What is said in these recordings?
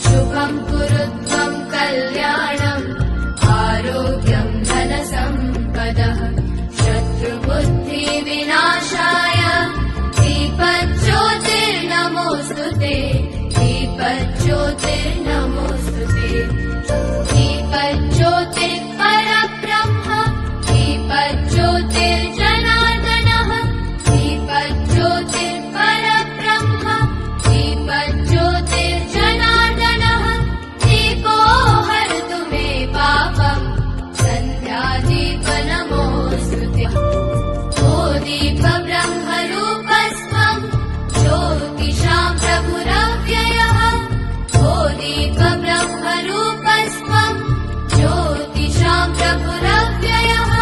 शुभं कुरु त्वं कल्याणम् आरोग्यं धनसम्पदः शत्रुबुद्धिविनाशाय दीपज्योतिर्नमोऽस्तुते दीपज्योतिर्नमोऽस्तुते दीपज्योतिर्परब्रह्म दीपज्योतिर्जनार्दनः दीपज्योतिर्परब्रह्म दीपज्योतिर्जनार्दनः दीपो हरतु मे पापम् सन्ध्यादीपनमोऽस्तुते ओ दीपब्रह्मरूपस्त्वं ज्योतिषां प्रभुरव्ययः ओ दीपब्रह्मरूपस्त्वं ज्योतिषां प्रभुरव्ययः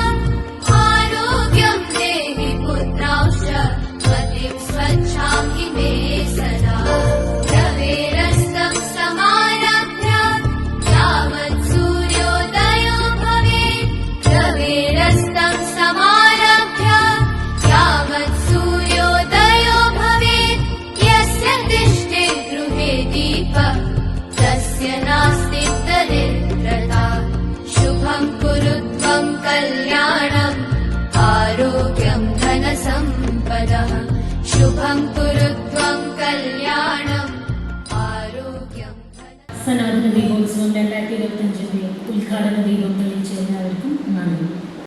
आरोग्यं देहि पुत्रांश्च मतिं स्वच्छां हि मे सदा रवेरस्तं समारभ्य यावत् सूर्योदयो भवेत् रवेरस्तं समारभ्य यावत् सूर्योदयो भवेत् यस्य तिष्ठेत् गृहे दीपः तस्य नास्ति दरिद्रता शुभं कुरु त्वं कल्याणम् आरोग्यं धनसम्पदः शुभं कुरु त्वं कल्याणम् आरोग्यं സനാതന ദീപോത്സവം 2025 ഉദ്ഘാടന ദീപം തെളിയിച്ച എല്ലാവർക്കും